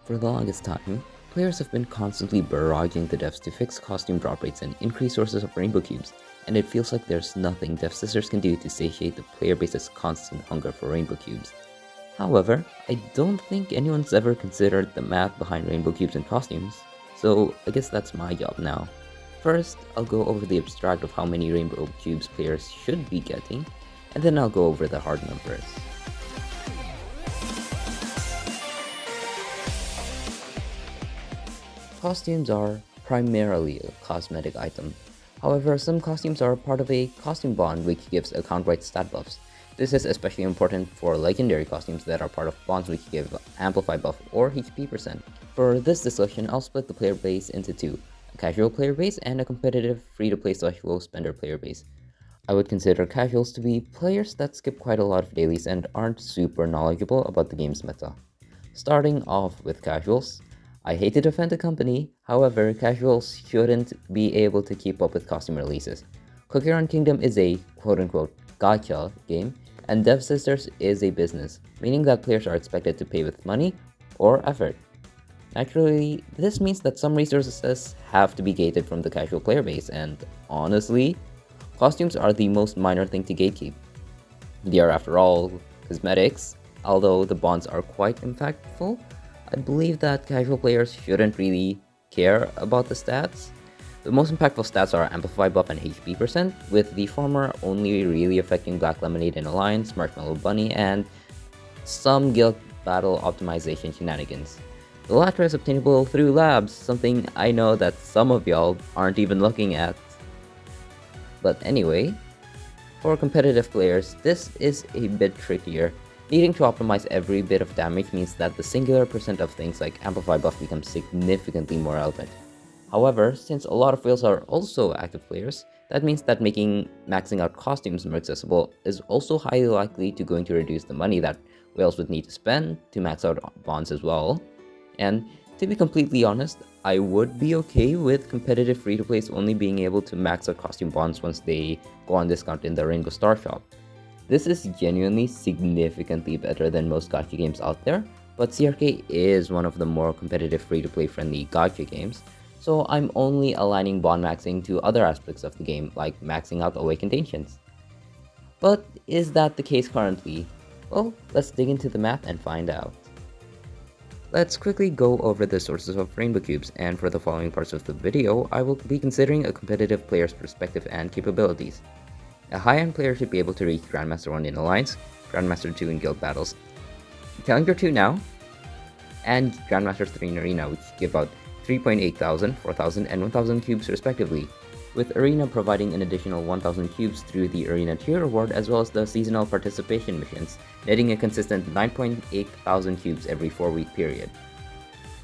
For the longest time, players have been constantly barraging the devs to fix costume drop rates and increase sources of rainbow cubes, and it feels like there's nothing Devsisters can do to satiate the player base's constant hunger for rainbow cubes. However, I don't think anyone's ever considered the math behind rainbow cubes and costumes, so I guess that's my job now. First, I'll go over the abstract of how many rainbow cubes players should be getting, and then I'll go over the hard numbers. Costumes are primarily a cosmetic item. However, some costumes are part of a costume bond which gives account-wide stat buffs. This is especially important for legendary costumes that are part of bonds which give amplify buff or HP percent. For this discussion, I'll split the player base into two, a casual player base and a competitive free-to-play / low spender player base. I would consider casuals to be players that skip quite a lot of dailies and aren't super knowledgeable about the game's meta. Starting off with casuals, I hate to defend the company, however, casuals shouldn't be able to keep up with costume releases. Cogitation Kingdom is a quote-unquote gacha game, and Devsisters is a business, meaning that players are expected to pay with money or effort. Naturally, this means that some resources have to be gated from the casual player base, and honestly, costumes are the most minor thing to gatekeep. They are, after all, cosmetics. Although the bonds are quite impactful, I believe that casual players shouldn't really care about the stats. The most impactful stats are Amplify Buff and HP percent, with the former only really affecting Black Lemonade in Alliance, Marshmallow Bunny, and some guild battle optimization shenanigans. The latter is obtainable through labs, something I know that some of y'all aren't even looking at. But anyway, for competitive players, this is a bit trickier. Needing to optimize every bit of damage means that the singular percent of things like Amplify Buff becomes significantly more relevant. However, since a lot of whales are also active players, that means that making maxing out costumes more accessible is also highly likely to going to reduce the money that whales would need to spend to max out bonds as well. And to be completely honest, I would be okay with competitive free-to-plays only being able to max out costume bonds once they go on discount in the Rainbow Star shop. This is genuinely significantly better than most gacha games out there, but CRK is one of the more competitive free-to-play friendly gacha games, so I'm only aligning bond maxing to other aspects of the game, like maxing out Awakened Ancients. But is that the case currently? Well, let's dig into the math and find out. Let's quickly go over the sources of Rainbow Cubes, and for the following parts of the video, I will be considering a competitive player's perspective and capabilities. A high-end player should be able to reach Grandmaster 1 in Alliance, Grandmaster 2 in Guild Battles, Challenger 2 now, and Grandmaster 3 in Arena, which give out 3,800, 4,000, and 1,000 cubes respectively, with Arena providing an additional 1,000 cubes through the Arena tier reward as well as the seasonal participation missions, netting a consistent 9,800 cubes every 4-week period.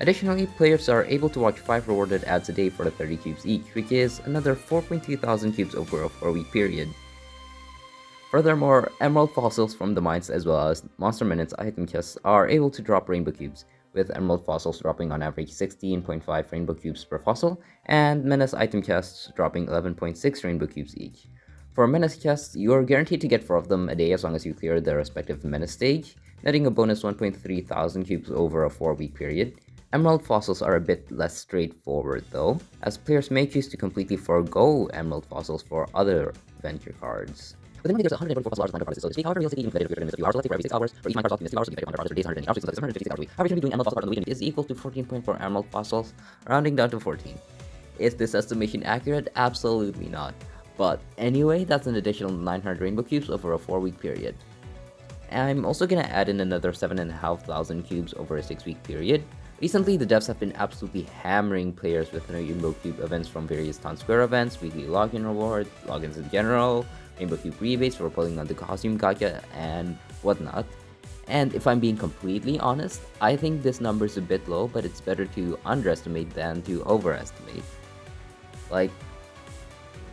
Additionally, players are able to watch 5 rewarded ads a day for the 30 cubes each, which is another 4,200 cubes over a 4-week period. Furthermore, emerald fossils from the mines as well as monster minutes item chests are able to drop rainbow cubes, with emerald fossils dropping on average 16.5 rainbow cubes per fossil, and menace item chests dropping 11.6 rainbow cubes each. For menace chests, you are guaranteed to get 4 of them a day as long as you clear the respective menace stage, netting a bonus 1,300 cubes over a 4-week period. Emerald fossils are a bit less straightforward though, as players may choose to completely forego emerald fossils for other adventure cards. Within there's 144 fossil hours lined up for this week. However, realistically, even competitive creators few hours selected for every 6 hours. For each Minecraft optimistic hours, so you can 100 hours for days, 180 hours, 650 hours a week. However, doing emerald fossil card on the weekend is equal to 14.4 emerald fossils, rounding down to 14. Is this estimation accurate? Absolutely not. But anyway, that's an additional 900 rainbow cubes over a 4-week period. I'm also gonna add in another 7,500 cubes over a 6-week period. Recently, the devs have been absolutely hammering players with Rainbow Cube events from various town square events, weekly login rewards, logins in general, Rainbow Cube rebates for pulling on the costume gacha, and whatnot. And if I'm being completely honest, I think this number is a bit low, but it's better to underestimate than to overestimate. Like,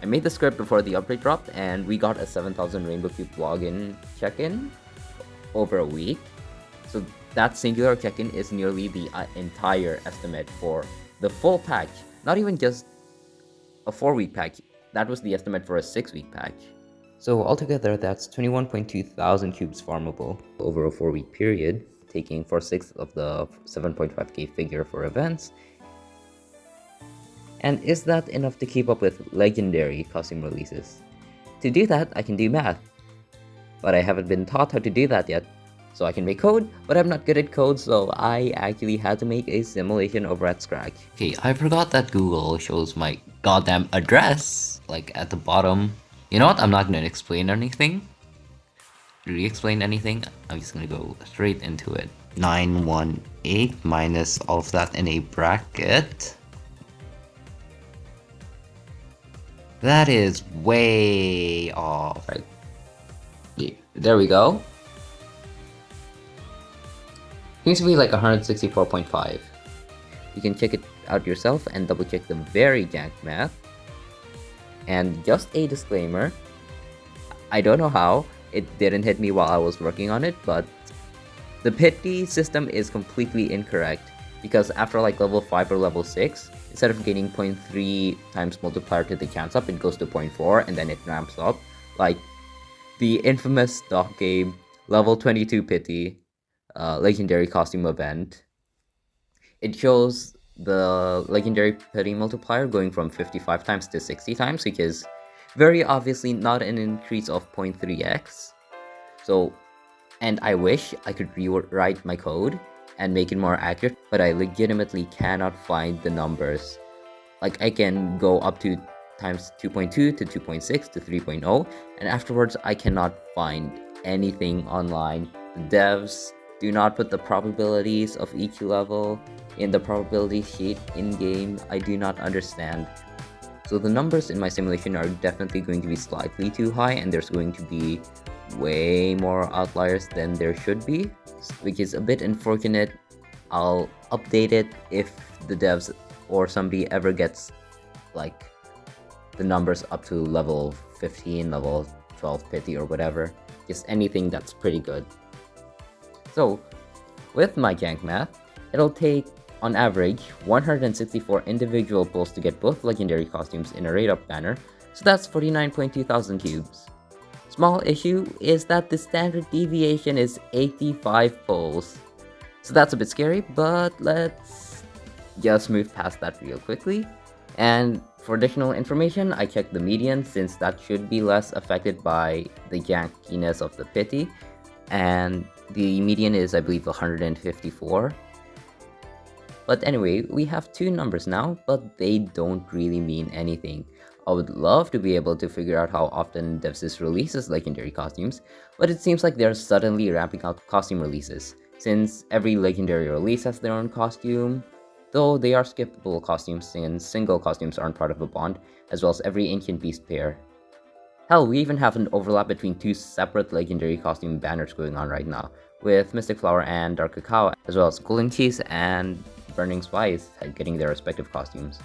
I made the script before the update dropped, and we got a 7,000 Rainbow Cube login check-in over a week. So that singular check-in is nearly the entire estimate for the full patch, not even just a 4-week patch. That was the estimate for a 6-week patch. So altogether, that's 21,200 cubes farmable over a 4-week period, taking 4/6 of the 7.5k figure for events. And is that enough to keep up with legendary costume releases? To do that, I can do math. But I haven't been taught how to do that yet. So I can make code, but I'm not good at code, so I actually had to make a simulation over at scratch. Okay, I forgot that Google shows my goddamn address, like at the bottom. You know what? I'm not gonna explain anything. Re-explain anything. I'm just gonna go straight into it. 918 minus all of that in a bracket. That is way off. Right. Yeah, there we go. Seems to be like 164.5. You can check it out yourself and double check the very jank math. And just a disclaimer, I don't know how, it didn't hit me while I was working on it, but the pity system is completely incorrect, because after like level 5 or level 6, instead of gaining 0.3 times multiplier to the chance up, it goes to 0.4 and then it ramps up. Like the infamous stock game level 22 pity legendary costume event. It shows the legendary pity multiplier going from 55 times to 60 times, which is very obviously not an increase of 0.3x. So, and I wish I could rewrite my code and make it more accurate, but I legitimately cannot find the numbers. Like I can go up to times 2.2 to 2.6 to 3.0, and afterwards I cannot find anything online. The devs do not put the probabilities of each level in the probability sheet in-game. I do not understand. So the numbers in my simulation are definitely going to be slightly too high, and there's going to be way more outliers than there should be, which is a bit unfortunate. I'll update it if the devs or somebody ever gets like the numbers up to level 15, level 12 pity or whatever. Just anything that's pretty good. So with my jank math, it'll take on average 164 individual pulls to get both legendary costumes in a rate-up banner, so that's 49.2 thousand cubes. Small issue is that the standard deviation is 85 pulls. So that's a bit scary, but let's just move past that real quickly. And for additional information, I checked the median, since that should be less affected by the jankiness of the pity. And the median is, I believe, 154. But anyway, we have two numbers now, but they don't really mean anything. I would love to be able to figure out how often Devsisters releases legendary costumes, but it seems like they're suddenly ramping out costume releases, since every legendary release has their own costume, though they are skippable costumes since single costumes aren't part of a bond, as well as every Ancient Beast pair. Hell, we even have an overlap between two separate legendary costume banners going on right now, with Mystic Flower and Dark Cacao, as well as Golden Cheese and Burning Spice getting their respective costumes.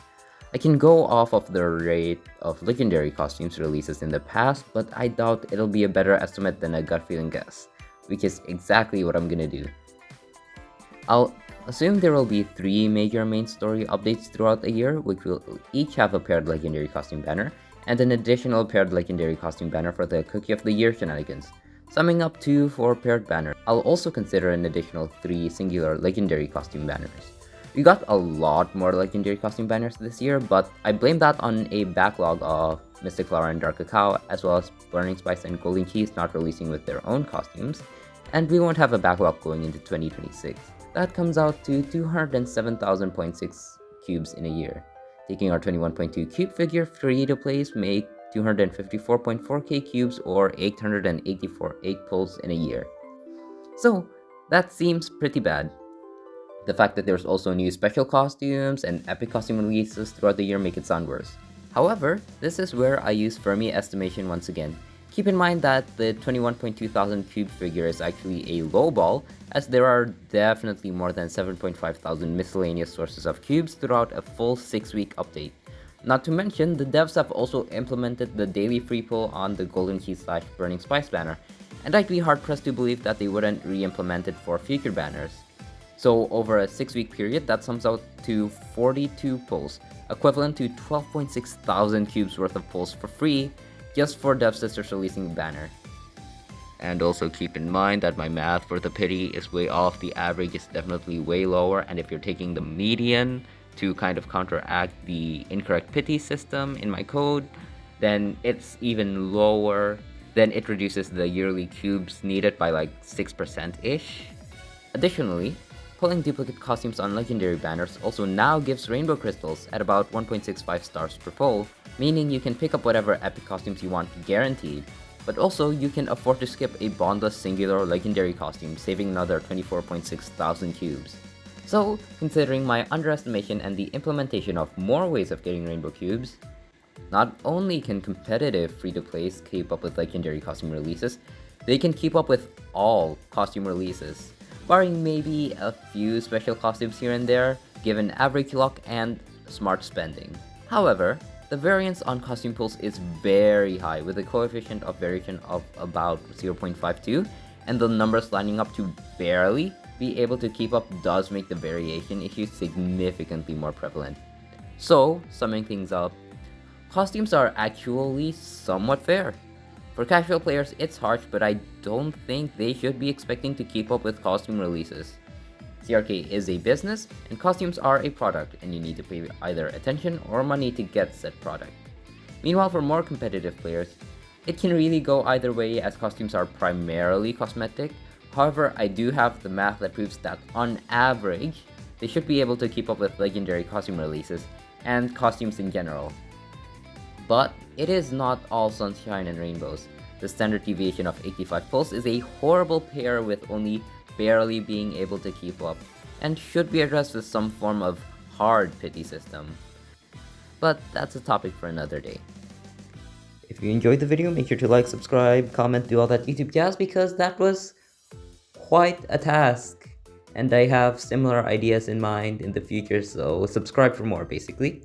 I can go off of the rate of legendary costumes releases in the past, but I doubt it'll be a better estimate than a gut feeling guess, which is exactly what I'm gonna do. I'll assume there will be 3 major main story updates throughout the year, which will each have a paired legendary costume banner, and an additional paired legendary costume banner for the Cookie of the Year shenanigans, summing up to 4 paired banners. I'll also consider an additional 3 singular legendary costume banners. We got a lot more legendary costume banners this year, but I blame that on a backlog of Mystic Flower and Dark Cacao, as well as Burning Spice and Golden Cheese not releasing with their own costumes, and we won't have a backlog going into 2026. That comes out to 207,000.6 cubes in a year. Taking our 21.2 cube figure free to place make 254.4k cubes or 884 8 pulls in a year. So that seems pretty bad. The fact that there's also new special costumes and epic costume releases throughout the year make it sound worse. However, this is where I use Fermi estimation once again. Keep in mind that the 21.2 thousand cube figure is actually a lowball, as there are definitely more than 7.5 thousand miscellaneous sources of cubes throughout a full 6-week update. Not to mention, the devs have also implemented the daily free pull on the Golden Cheese / Burning Spice banner, and I'd be hard pressed to believe that they wouldn't re-implement it for future banners. So over a 6-week period, that sums out to 42 pulls, equivalent to 12.6 thousand cubes worth of pulls for free, just for Devsisters releasing the banner. And also keep in mind that my math for the pity is way off. The average is definitely way lower, and if you're taking the median to kind of counteract the incorrect pity system in my code, then it's even lower. Then it reduces the yearly cubes needed by like 6%-ish. Additionally, pulling duplicate costumes on legendary banners also now gives rainbow crystals at about 1.65 stars per pull, meaning you can pick up whatever epic costumes you want guaranteed, but also you can afford to skip a bondless singular legendary costume, saving another 24.6 thousand cubes. So, considering my underestimation and the implementation of more ways of getting rainbow cubes, not only can competitive free-to-plays keep up with legendary costume releases, they can keep up with all costume releases, barring maybe a few special costumes here and there, given average luck and smart spending. However, the variance on costume pulls is very high, with a coefficient of variation of about 0.52, and the numbers lining up to barely be able to keep up does make the variation issue significantly more prevalent. So, summing things up, costumes are actually somewhat fair. For casual players, it's harsh, but I don't think they should be expecting to keep up with costume releases. CRK is a business, and costumes are a product, and you need to pay either attention or money to get said product. Meanwhile, for more competitive players, it can really go either way, as costumes are primarily cosmetic. However, I do have the math that proves that on average, they should be able to keep up with legendary costume releases, and costumes in general. But it is not all sunshine and rainbows. The standard deviation of 85 pulls is a horrible pair with only barely being able to keep up, and should be addressed with some form of hard pity system. But that's a topic for another day. If you enjoyed the video, make sure to like, subscribe, comment, do all that YouTube jazz, because that was quite a task. And I have similar ideas in mind in the future, so subscribe for more basically.